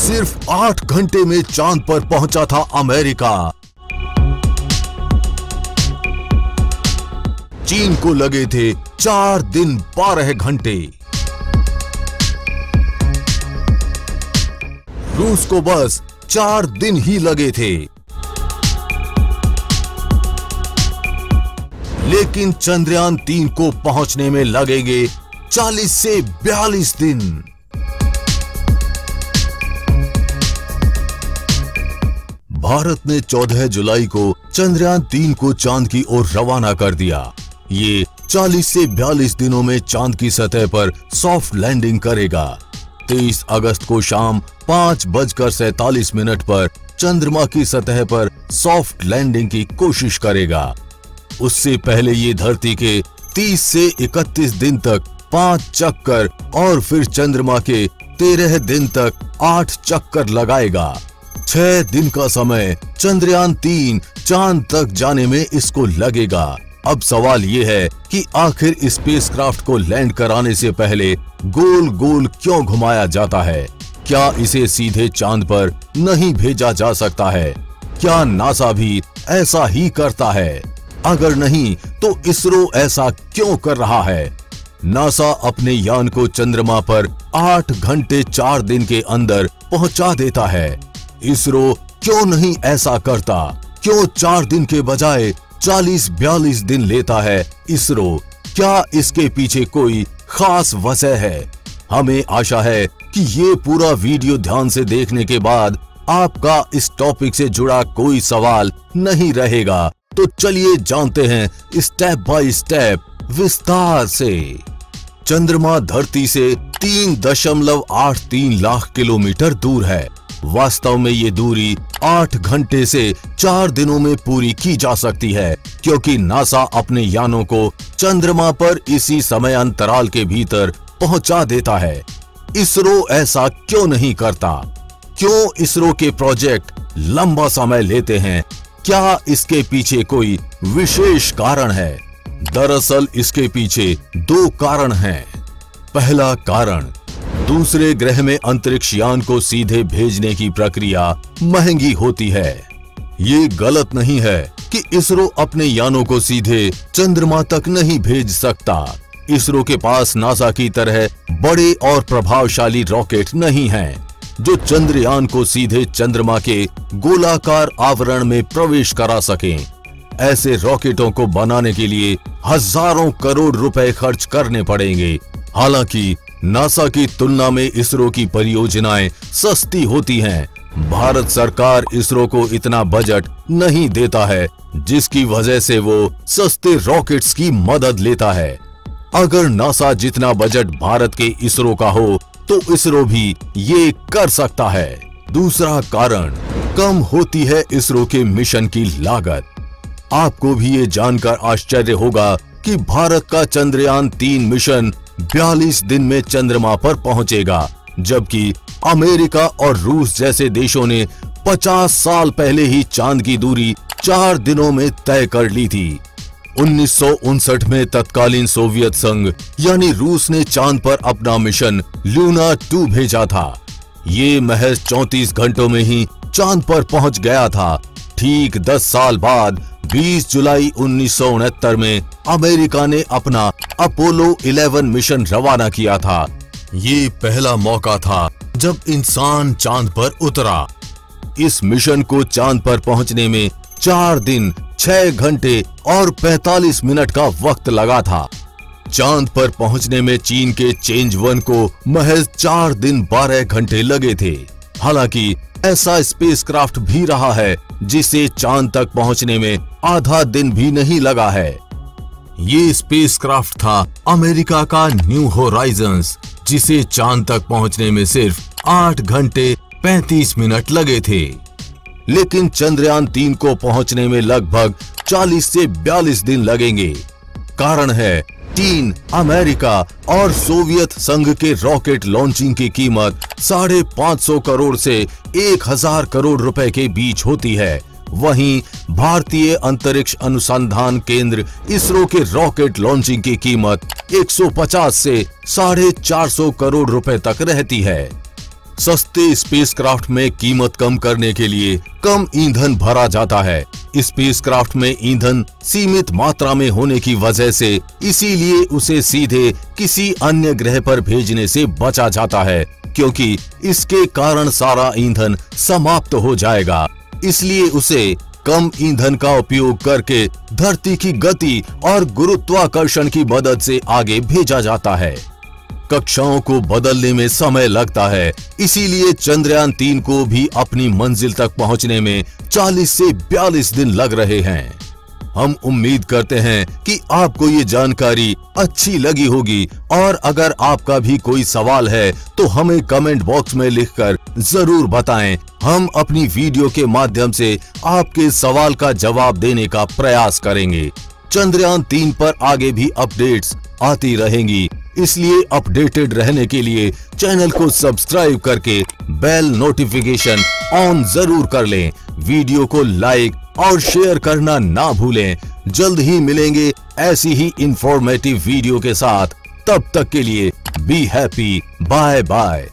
सिर्फ 8 घंटे में चांद पर पहुंचा था अमेरिका। चीन को लगे थे 4 दिन 12 घंटे। रूस को बस 4 दिन ही लगे थे। लेकिन चंद्रयान 3 को पहुंचने में लगेंगे 40 से 42 दिन। भारत ने 14 जुलाई को चंद्रयान 3 को चांद की ओर रवाना कर दिया। ये 40 से 42 दिनों में चांद की सतह पर सॉफ्ट लैंडिंग करेगा। 23 अगस्त को शाम 5:47 पर चंद्रमा की सतह पर सॉफ्ट लैंडिंग की कोशिश करेगा। उससे पहले ये धरती के 30 से 31 दिन तक 5 चक्कर और फिर चंद्रमा के 13 दिन तक 8 चक्कर लगाएगा। 6 दिन का समय चंद्रयान 3 चांद तक जाने में इसको लगेगा। अब सवाल ये है कि आखिर स्पेसक्राफ्ट को लैंड कराने से पहले गोल गोल क्यों घुमाया जाता है? क्या इसे सीधे चांद पर नहीं भेजा जा सकता है? क्या नासा भी ऐसा ही करता है? अगर नहीं तो इसरो ऐसा क्यों कर रहा है? नासा अपने यान को चंद्रमा पर 8 घंटे 4 दिन के अंदर पहुंचा देता है। इसरो क्यों नहीं ऐसा करता? क्यों 4 दिन के बजाय 40-42 दिन लेता है इसरो? क्या इसके पीछे कोई खास वजह है? हमें आशा है कि ये पूरा वीडियो ध्यान से देखने के बाद आपका इस टॉपिक से जुड़ा कोई सवाल नहीं रहेगा। तो चलिए जानते हैं स्टेप बाय स्टेप विस्तार से। चंद्रमा धरती से 3.83 लाख किलोमीटर दूर है। वास्तव में ये दूरी 8 घंटे से 4 दिनों में पूरी की जा सकती है, क्योंकि नासा अपने यानों को चंद्रमा पर इसी समय अंतराल के भीतर पहुंचा देता है। इसरो ऐसा क्यों नहीं करता? क्यों इसरो के प्रोजेक्ट लंबा समय लेते हैं? क्या इसके पीछे कोई विशेष कारण है? दरअसल इसके पीछे 2 कारण हैं। पहला कारण, दूसरे ग्रह में अंतरिक्ष यान को सीधे भेजने की प्रक्रिया महंगी होती है। ये गलत नहीं है कि इसरो अपने यानों को सीधे चंद्रमा तक नहीं भेज सकता। इसरो के पास नासा की तरह बड़े और प्रभावशाली रॉकेट नहीं हैं, जो चंद्रयान को सीधे चंद्रमा के गोलाकार आवरण में प्रवेश करा सकें। ऐसे रॉकेटों को बनाने के लिए हजारों करोड़ रुपए खर्च करने पड़ेंगे। हालांकि नासा की तुलना में इसरो की परियोजनाएं सस्ती होती हैं। भारत सरकार इसरो को इतना बजट नहीं देता है, जिसकी वजह से वो सस्ते रॉकेट्स की मदद लेता है। अगर नासा जितना बजट भारत के इसरो का हो तो इसरो भी ये कर सकता है। दूसरा कारण, कम होती है इसरो के मिशन की लागत। आपको भी ये जानकर आश्चर्य होगा कि भारत का चंद्रयान 3 मिशन 42 दिन में चंद्रमा पर पहुंचेगा, जबकि अमेरिका और रूस जैसे देशों ने 50 साल पहले ही चांद की दूरी 4 दिनों में तय कर ली थी। 1959 में तत्कालीन सोवियत संघ यानी रूस ने चांद पर अपना मिशन लूना 2 भेजा था। ये महज 34 घंटों में ही चांद पर पहुंच गया था। ठीक 10 साल बाद 20 जुलाई 1969 में अमेरिका ने अपना अपोलो 11 मिशन रवाना किया था। ये पहला मौका था जब इंसान चांद पर उतरा। इस मिशन को चांद पर पहुंचने में 4 दिन 6 घंटे और 45 मिनट का वक्त लगा था। चांद पर पहुंचने में चीन के चेंज 1 को महज 4 दिन 12 घंटे लगे थे। हालांकि ऐसा स्पेसक्राफ्ट भी रहा है जिसे चांद तक पहुंचने में आधा दिन भी नहीं लगा है। ये स्पेसक्राफ्ट था अमेरिका का न्यू होराइजन्स, जिसे चांद तक पहुंचने में सिर्फ 8 घंटे 35 मिनट लगे थे। लेकिन चंद्रयान 3 को पहुंचने में लगभग 40 से 42 दिन लगेंगे। कारण है चीन, अमेरिका और सोवियत संघ के रॉकेट लॉन्चिंग की कीमत 550 करोड़ से 1000 करोड़ रुपए के बीच होती है। वहीं भारतीय अंतरिक्ष अनुसंधान केंद्र इसरो के रॉकेट लॉन्चिंग की कीमत 150 से 450 करोड़ रुपए तक रहती है। सस्ते स्पेसक्राफ्ट में कीमत कम करने के लिए कम ईंधन भरा जाता है। स्पेसक्राफ्ट में ईंधन सीमित मात्रा में होने की वजह से इसीलिए उसे सीधे किसी अन्य ग्रह पर भेजने से बचा जाता है, क्योंकि इसके कारण सारा ईंधन समाप्त हो जाएगा। इसलिए उसे कम ईंधन का उपयोग करके धरती की गति और गुरुत्वाकर्षण की मदद से आगे भेजा जाता है। कक्षाओं को बदलने में समय लगता है, इसीलिए चंद्रयान 3 को भी अपनी मंजिल तक पहुंचने में 40 से 42 दिन लग रहे हैं। हम उम्मीद करते हैं कि आपको ये जानकारी अच्छी लगी होगी, और अगर आपका भी कोई सवाल है तो हमें कमेंट बॉक्स में लिखकर जरूर बताएं। हम अपनी वीडियो के माध्यम से आपके सवाल का जवाब देने का प्रयास करेंगे। चंद्रयान 3 पर आगे भी अपडेट्स आती रहेंगी, इसलिए अपडेटेड रहने के लिए चैनल को सब्सक्राइब करके बेल नोटिफिकेशन ऑन जरूर कर लें। वीडियो को लाइक और शेयर करना ना भूलें। जल्द ही मिलेंगे ऐसी ही इंफॉर्मेटिव वीडियो के साथ। तब तक के लिए बी हैप्पी, बाय बाय।